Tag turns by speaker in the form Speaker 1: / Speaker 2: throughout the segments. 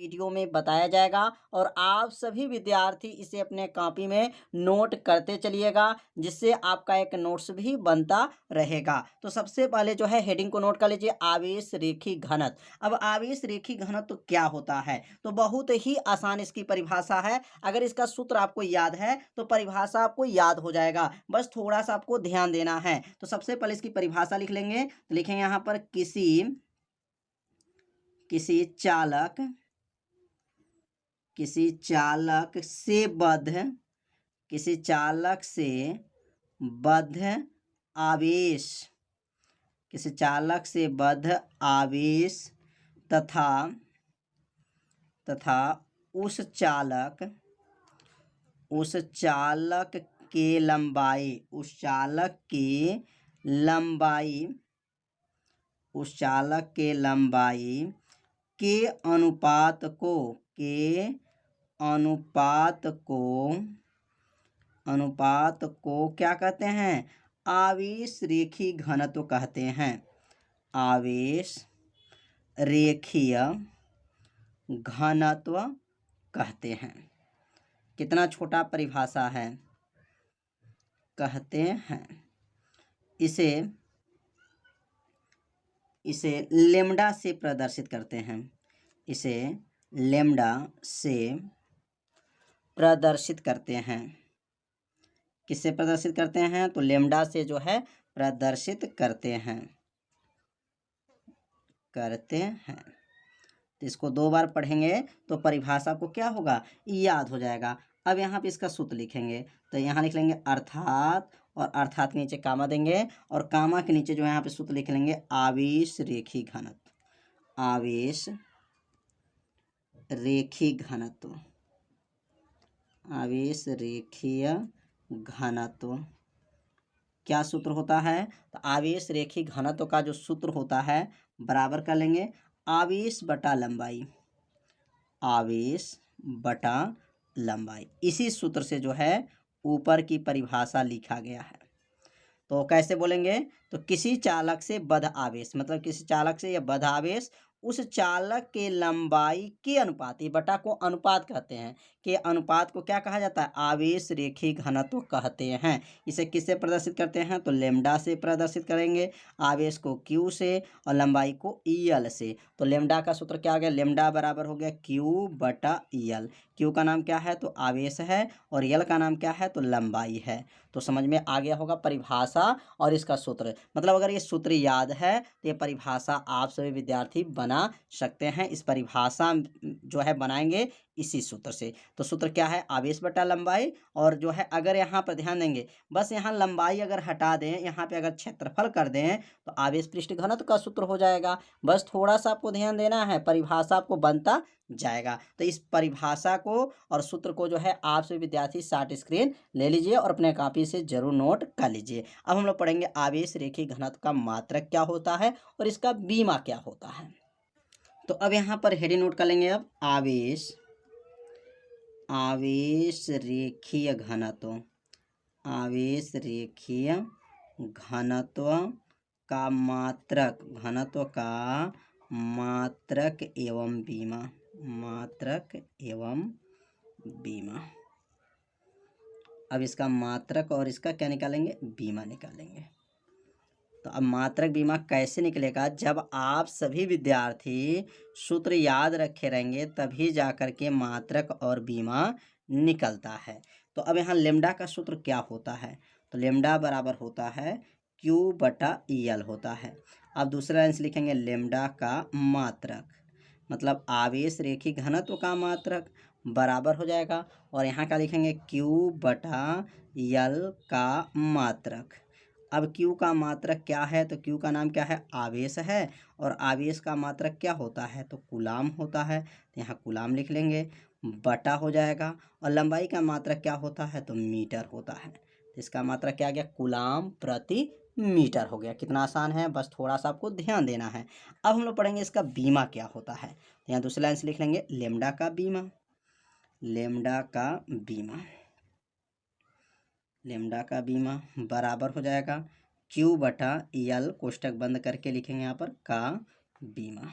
Speaker 1: Video में बताया जाएगा और आप सभी विद्यार्थी इसे अपने कॉपी में नोट करते चलिएगा, जिससे आपका एक नोट्स भी बनता रहेगा। तो सबसे पहले जो है हेडिंग को नोट कर लीजिए, आवेश रेखी घनत्व। अब आवेश रेखी घनत्व क्या होता है? तो बहुत ही आसान इसकी परिभाषा है। अगर इसका सूत्र आपको याद है तो परिभाषा आपको याद हो जाएगा, बस थोड़ा सा आपको ध्यान देना है। तो सबसे पहले इसकी परिभाषा लिख लेंगे, तो लिखेंगे यहाँ पर किसी चालक से आवेश आवेश तथा उस चालक के लंबाई के अनुपात को क्या कहते हैं? आवेश रेखी घनत्व कहते हैं। आवेश रेखीय घनत्व कहते हैं। कितना छोटा परिभाषा है, कहते हैं। इसे लेम्डा से प्रदर्शित करते हैं। किससे प्रदर्शित करते हैं? तो लेम्डा से जो है प्रदर्शित करते हैं। तो इसको 2 बार पढ़ेंगे तो परिभाषा को क्या होगा, याद हो जाएगा। अब यहाँ पे इसका सूत्र लिखेंगे, तो यहाँ लिख लेंगे अर्थात, और अर्थात के नीचे कामा देंगे, और कामा के नीचे जो है यहाँ पे सूत्र लिख लेंगे आवेश रेखी घनत्व। क्या सूत्र होता है? तो आवेश रेखी घनत्व का जो सूत्र होता है, बराबर कर लेंगे आवेश बटा लंबाई। इसी सूत्र से जो है ऊपर की परिभाषा लिखा गया है। तो कैसे बोलेंगे? तो किसी चालक से बद्ध आवेश, मतलब किसी चालक से या बद्ध आवेश उस चालक के लंबाई के अनुपात, ये बटा को अनुपात कहते हैं, के अनुपात को क्या कहा जाता है? आवेश रेखी घनत्व कहते हैं। इसे किससे प्रदर्शित करते हैं? तो लेम्डा से प्रदर्शित करेंगे, आवेश को क्यू से और लंबाई को यल से। तो लेम्डा का सूत्र क्या आ गया? लेम्डा बराबर हो गया क्यू बटा यल। क्यू का नाम क्या है? तो आवेश है, और यल का नाम क्या है? तो लंबाई है। तो समझ में आ गया होगा परिभाषा और इसका सूत्र। मतलब अगर ये सूत्र याद है तो ये परिभाषा आप सभी विद्यार्थी बना सकते हैं। इस परिभाषा जो है बनाएंगे इसी सूत्र से। तो सूत्र क्या है? आवेश बटा लंबाई। और जो है अगर यहाँ पर ध्यान देंगे, बस यहाँ लंबाई अगर हटा दें, यहाँ पे अगर क्षेत्रफल कर दें, तो आवेश पृष्ठ घनत्व का सूत्र हो जाएगा। बस थोड़ा सा आपको ध्यान देना है, परिभाषा आपको बनता जाएगा। तो इस परिभाषा को और सूत्र को जो है आप सभी विद्यार्थी शॉर्ट स्क्रीन ले लीजिए और अपने कॉपी से जरूर नोट कर लीजिए। अब हम लोग पढ़ेंगे आवेश रेखी घनत्व का मात्रक क्या होता है और इसका बीमा क्या होता है। तो अब यहाँ पर हेडिंग नोट कर लेंगे। अब आवेश रेखीय घनत्व का मात्रक एवं बीमा। अब इसका मात्रक और इसका क्या निकालेंगे? बीमा निकालेंगे। तो अब मात्रक बीमा कैसे निकलेगा? जब आप सभी विद्यार्थी सूत्र याद रखे रहेंगे तभी जाकर के मात्रक और बीमा निकलता है। तो अब यहाँ लेम्डा का सूत्र क्या होता है? तो लेम्डा बराबर होता है क्यू बटा यल होता है। अब दूसरा आंसर लिखेंगे लेम्डा का मात्रक, मतलब आवेश रेखी घनत्व का मात्रक बराबर हो जाएगा, और यहाँ का लिखेंगे क्यू बटा यल का मात्रक। अब Q का मात्रक क्या है? तो Q का नाम क्या है? आवेश है, और आवेश का मात्रक क्या होता है? तो कूलाम होता है। तो यहाँ कूलाम लिख लेंगे, बटा हो जाएगा, और लंबाई का मात्रक क्या होता है? तो मीटर होता है। तो इसका मात्रक क्या आ गया? कूलाम प्रति मीटर हो गया। कितना आसान है, बस थोड़ा सा आपको ध्यान देना है। अब हम लोग पढ़ेंगे इसका बीमा क्या होता है। तो यहाँ दूसरा लाइन से लिख लेंगे लेम्डा का बीमा बराबर हो जाएगा क्यू बटा यल, कोष्टक बंद करके लिखेंगे यहाँ पर, का बीमा।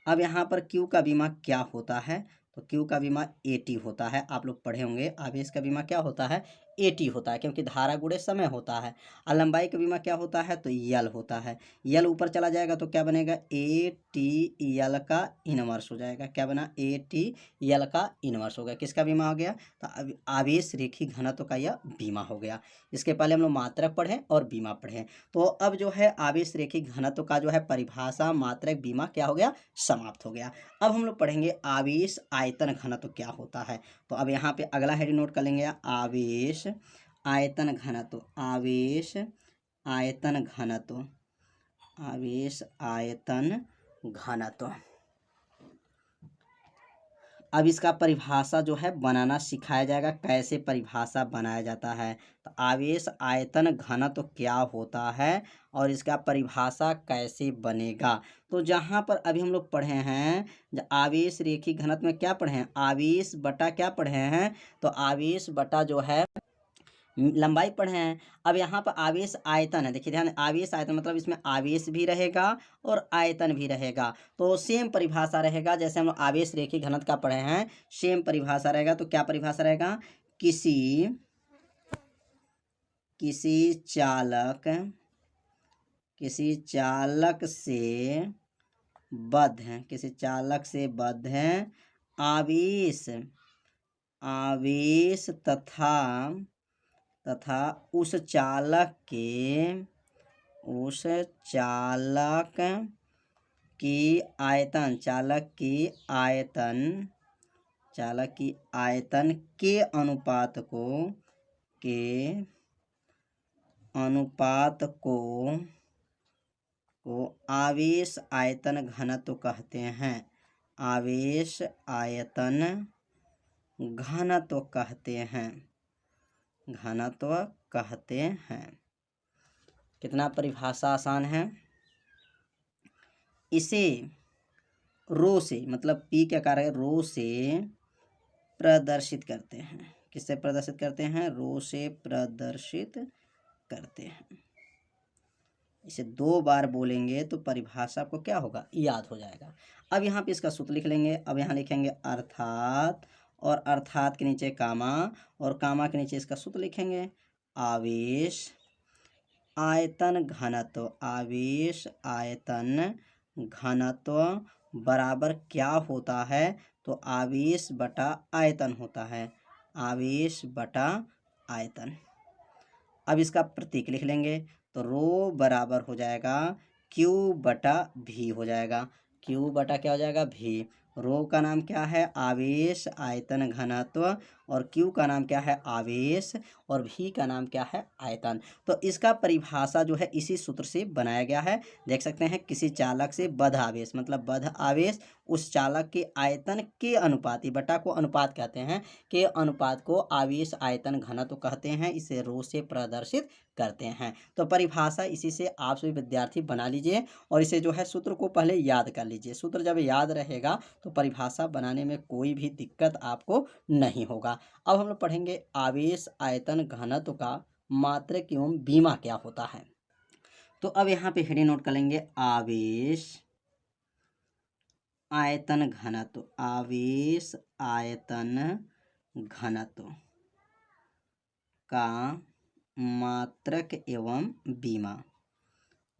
Speaker 1: अब यहाँ पर क्यू का बीमा क्या होता है, तो क्यू का बीमा एटी होता है। आप लोग पढ़े होंगे आवेश का बीमा क्या होता है, एटी होता है, क्योंकि धारा गुणे समय होता है। और लंबाई का बीमा क्या होता है, तो यल होता है। यल ऊपर चला जाएगा तो क्या बनेगा, ए टी यल का इनवर्स हो जाएगा। क्या बना, ए टी यल का इनवर्स हो गया। किसका बीमा हो गया, तो अब आवेश रेखी घनत्व का यह बीमा हो गया। इसके पहले हम लोग मात्रक पढ़ें और बीमा पढ़ें। तो अब जो है आवेश रेखी घनत्व का जो है परिभाषा, मात्रक, बीमा क्या हो गया, समाप्त हो गया। अब हम लोग पढ़ेंगे आवेश आयतन घनत्व क्या होता है। तो अब यहाँ पे अगला हेडिंग नोट कर लेंगे, आवेश आयतन घनत्व। आवेश आयतन घनत्व, आवेश आयतन घनत्व। अब इसका परिभाषा जो है बनाना सिखाया जाएगा, कैसे परिभाषा बनाया जाता है। तो आवेश आयतन घनत्व क्या होता है और इसका परिभाषा कैसे बनेगा। तो जहाँ पर अभी हम लोग पढ़े हैं आवेश रेखी घनत्व में क्या पढ़े हैं, आवेश बटा क्या पढ़े हैं, तो आवेश बटा जो है लंबाई पढ़े हैं। अब यहाँ पर आवेश आयतन है, देखिए ध्यान, आवेश आयतन मतलब इसमें आवेश भी रहेगा और आयतन भी रहेगा। तो सेम परिभाषा रहेगा जैसे हम लोग आवेश रेखी घनत्व का पढ़े हैं, सेम परिभाषा रहेगा। तो क्या परिभाषा रहेगा, किसी चालक से बद्ध है, किसी चालक से बद्ध है आवेश तथा उस चालक की आयतन के अनुपात को आवेश आयतन घनत्व कहते हैं। आवेश आयतन घनत्व कहते हैं। कितना परिभाषा आसान है। इसे रो से, मतलब पी क्या कार्य है, रो से प्रदर्शित करते हैं। किससे प्रदर्शित करते हैं, रो से प्रदर्शित करते हैं। इसे 2 बार बोलेंगे तो परिभाषा को क्या होगा, याद हो जाएगा। अब यहाँ पे इसका सूत्र लिख लेंगे। अब यहाँ लिखेंगे अर्थात, और अर्थात के नीचे कामा, और कामा के नीचे इसका सूत्र लिखेंगे, आवेश आयतन घनत्व। आवेश आयतन घनत्व बराबर क्या होता है, तो आवेश बटा आयतन होता है। आवेश बटा आयतन। अब इसका प्रतीक लिख लेंगे, तो रो बराबर हो जाएगा क्यू बटा भी हो जाएगा। क्यू बटा क्या हो जाएगा, भी। रो का नाम क्या है, आवेश आयतन घनत्व, और क्यू का नाम क्या है, आवेश, और भी का नाम क्या है, आयतन। तो इसका परिभाषा जो है इसी सूत्र से बनाया गया है। देख सकते हैं, किसी चालक से बद्ध आवेश, मतलब बद्ध आवेश उस चालक के आयतन के अनुपाती, बटा को अनुपात कहते हैं, के अनुपात को आवेश आयतन घनत्व कहते हैं। इसे रो से प्रदर्शित करते हैं। तो परिभाषा इसी से आप सभी विद्यार्थी बना लीजिए, और इसे जो है सूत्र को पहले याद कर लीजिए। सूत्र जब याद रहेगा तो परिभाषा बनाने में कोई भी दिक्कत आपको नहीं होगा। अब हम लोग पढ़ेंगे आवेश आयतन घनत्व का मात्रक एवं बीमा क्या होता है। तो अब यहाँ पे हेडिंग नोट कर लेंगे, आवेश आयतन घनत्व। आवेश आयतन घनत्व का मात्रक एवं बीमा।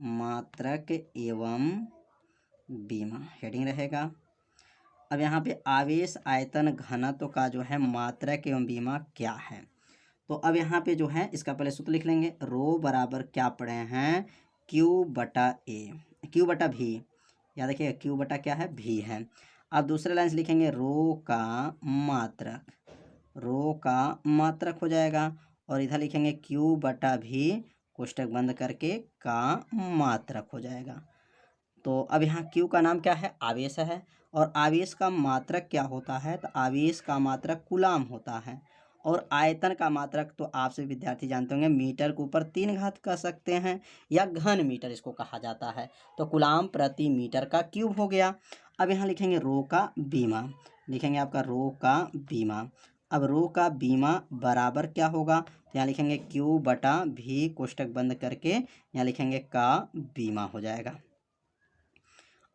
Speaker 1: मात्रक एवं बीमा हेडिंग रहेगा। अब यहाँ पे आवेश आयतन घनत्व का जो है मात्रक एवं बीमा क्या है। तो अब यहाँ पे जो है इसका पहले सूत्र लिख लेंगे, रो बराबर क्या पढ़े हैं, क्यू बटा ए, क्यू बटा भी। याद रखिए क्यू बटा क्या है, भी है। अब दूसरे लाइन से लिखेंगे रो का मात्रक। रो का मात्रक हो जाएगा, और इधर लिखेंगे क्यू बटा भी, कोष्टक बंद करके, का मात्रक हो जाएगा। तो अब यहाँ क्यू का नाम क्या है, आवेश है, और आवेश का मात्रक क्या होता है, तो आवेश का मात्रक कूलाम होता है, और आयतन का मात्रक तो आप सभी विद्यार्थी जानते होंगे, मीटर के ऊपर 3 घात कह सकते हैं, या घन मीटर इसको कहा जाता है। तो कूलाम प्रति मीटर का क्यूब हो गया। अब यहाँ लिखेंगे रो का बीमा, लिखेंगे आपका रो का बीमा। अब रो का बीमा बराबर क्या होगा, तो यहाँ लिखेंगे क्यू बटा भी, कोष्टक बंद करके यहाँ लिखेंगे का बीमा हो जाएगा।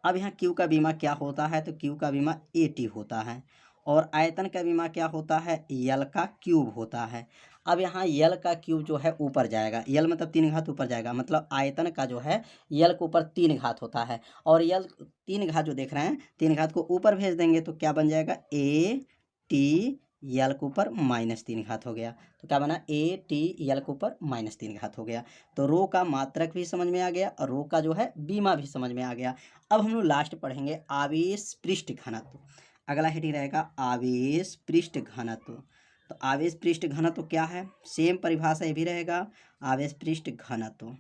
Speaker 1: अब यहाँ क्यू का बीमा क्या होता है, तो क्यू का बीमा AT होता है और आयतन का बीमा क्या होता है, यल का क्यूब होता है। अब यहाँ यल का क्यूब जो है ऊपर जाएगा, यल मतलब 3 घात ऊपर जाएगा, मतलब आयतन का जो है यल के ऊपर 3 घात होता है और यल 3 घात जो देख रहे हैं 3 घात को ऊपर भेज देंगे तो क्या बन जाएगा, AT यल के ऊपर -3 घात हो गया। तो क्या बना, AT यल के ऊपर -3 घात हो गया। तो रो का मात्रक भी समझ में आ गया और रो का जो है बीमा भी समझ में आ गया। अब हम लोग लास्ट पढ़ेंगे आवेश पृष्ठ घनत्व। अगला हेडिंग रहेगा आवेश पृष्ठ घनत्व। तो आवेश पृष्ठ घनत्व क्या है, सेम परिभाषा ये भी रहेगा, आवेश पृष्ठ घनत्व।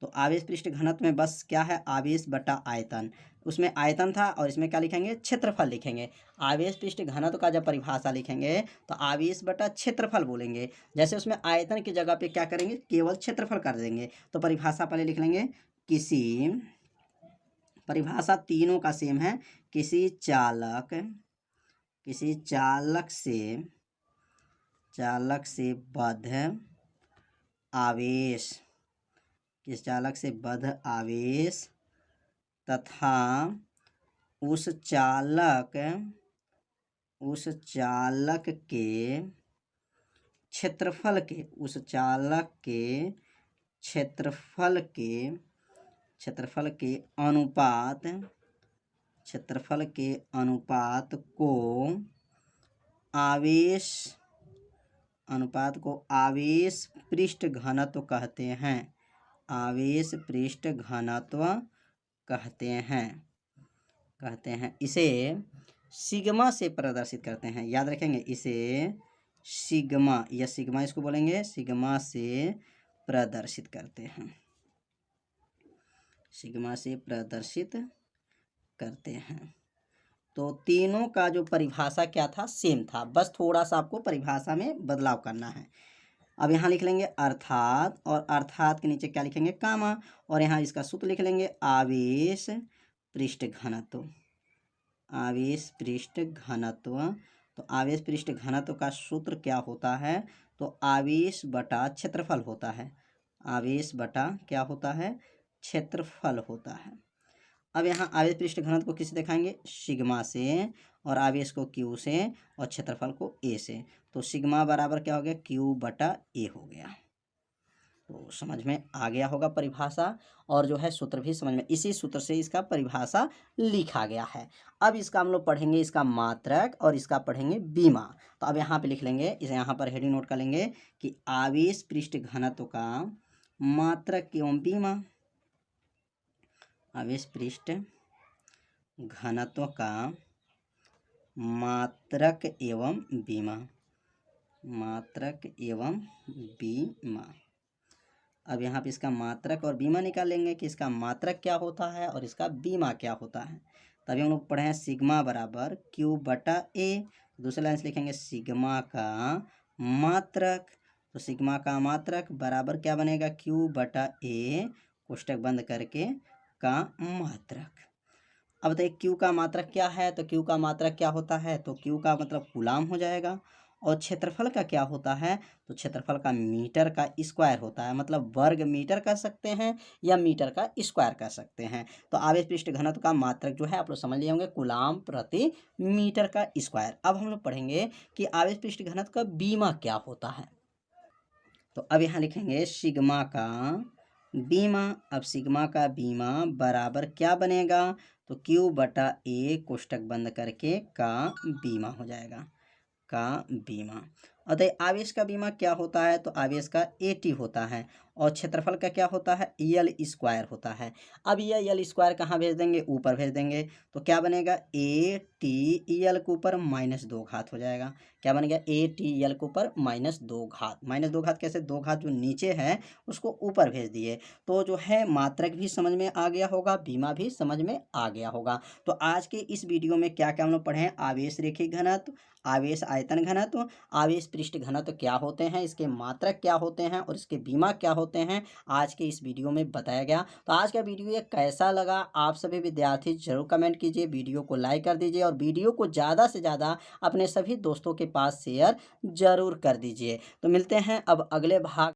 Speaker 1: तो आवेश पृष्ठ घनत्व में बस क्या है, आवेश बटा आयतन, उसमें आयतन था और इसमें क्या लिखेंगे, क्षेत्रफल लिखेंगे। आवेश पृष्ठ घनत्व का जब परिभाषा लिखेंगे तो आवेश बटा क्षेत्रफल बोलेंगे। जैसे उसमें आयतन की जगह पे क्या करेंगे, केवल क्षेत्रफल कर देंगे। तो परिभाषा पहले लिख लेंगे, किसी, परिभाषा तीनों का सेम है, किसी चालक से बद्ध आवेश, किस चालक से बद्ध आवेश तथा उस चालक के क्षेत्रफल के, उस चालक के क्षेत्रफल के अनुपात को आवेश पृष्ठ घनत्व कहते हैं, आवेश पृष्ठ घनत्व कहते हैं। इसे सिग्मा से प्रदर्शित करते हैं, याद रखेंगे, इसे सिग्मा, या सिग्मा इसको बोलेंगे, सिग्मा से प्रदर्शित करते हैं, सिग्मा से प्रदर्शित करते हैं। तो तीनों का जो परिभाषा क्या था, सेम था, बस थोड़ा सा आपको परिभाषा में बदलाव करना है। अब यहाँ लिख लेंगे अर्थात, और अर्थात के नीचे क्या लिखेंगे, कामा, और यहाँ इसका सूत्र लिख लेंगे आवेश पृष्ठ घनत्व, आवेश पृष्ठ घनत्व। तो आवेश पृष्ठ घनत्व का सूत्र क्या होता है, तो आवेश बटा क्षेत्रफल होता है, आवेश बटा क्या होता है, क्षेत्रफल होता है। अब यहाँ आवेश पृष्ठ घनत्व को किससे दिखाएंगे, सिग्मा से, और आवेश को क्यू से और क्षेत्रफल को ए से। तो सिग्मा बराबर क्या हो गया, क्यू बटा ए हो गया। तो समझ में आ गया होगा परिभाषा, और जो है सूत्र भी समझ में, इसी सूत्र से इसका परिभाषा लिखा गया है। अब इसका हम लोग पढ़ेंगे, इसका मात्रक, और इसका पढ़ेंगे बीमा। तो अब यहाँ पे लिख लेंगे, इसे यहाँ पर हेडिंग नोट कर लेंगे कि आवेश पृष्ठ घनत्व का मात्रक एवं बीमा, आवेश पृष्ठ घनत्व का मात्रक एवं बीमा, मात्रक एवं बीमा। अब यहाँ पे इसका मात्रक और बीमा निकालेंगे कि इसका मात्रक क्या होता है और इसका बीमा क्या होता है। तभी हम लोग पढ़े हैं सिग्मा बराबर क्यू बटा ए। दूसरे लाइन से लिखेंगे सिग्मा का मात्रक, तो सिग्मा का मात्रक बराबर क्या बनेगा, क्यू बटा ए कोष्टक बंद करके का मात्रक। अब बताइए क्यू का मात्रक क्या है, तो क्यू का मात्रक क्या होता है, तो क्यू का मतलब कूलाम हो जाएगा। और क्षेत्रफल का क्या होता है, तो क्षेत्रफल का मीटर का स्क्वायर होता है, मतलब वर्ग मीटर कह सकते हैं या मीटर का स्क्वायर कह सकते हैं। तो आवेश पृष्ठ घनत्व का मात्रक जो है आप लोग समझ लिए होंगे, कूलाम प्रति मीटर का स्क्वायर। अब हम लोग पढ़ेंगे कि आवेश पृष्ठ घनत्व का बीमा क्या होता है। तो अब यहाँ लिखेंगे सिग्मा का बीमा। अब सिग्मा का बीमा बराबर क्या बनेगा, तो क्यू बटा ए कोष्टक बंद करके का बीमा हो जाएगा, का बीमा। अतः आवेश का बीमा क्या होता है, तो आवेश का AT होता है, और क्षेत्रफल का क्या होता है, यल स्क्वायर होता है। अब यह यल स्क्वायर कहाँ भेज देंगे, ऊपर भेज देंगे। तो क्या बनेगा, AT यल के ऊपर -2 घात हो जाएगा। क्या बन गया, AT यल के ऊपर -2 घात। -2 घात कैसे, 2 घात जो नीचे है उसको ऊपर भेज दिए। तो जो है मात्रक भी समझ में आ गया होगा, बीमा भी समझ में आ गया होगा। तो आज के इस वीडियो में क्या क्या हम लोग पढ़े हैं, आवेश रेखीय घनत्व, आवेश आयतन घनत्व, आवेश पृष्ठ घनत्व क्या होते हैं, इसके मात्रक क्या होते हैं और इसके बीमा क्या होते हैं, आज के इस वीडियो में बताया गया। तो आज का वीडियो ये कैसा लगा, आप सभी विद्यार्थी जरूर कमेंट कीजिए, वीडियो को लाइक कर दीजिए और वीडियो को ज़्यादा से ज़्यादा अपने सभी दोस्तों के पास शेयर जरूर कर दीजिए। तो मिलते हैं अब अगले भाग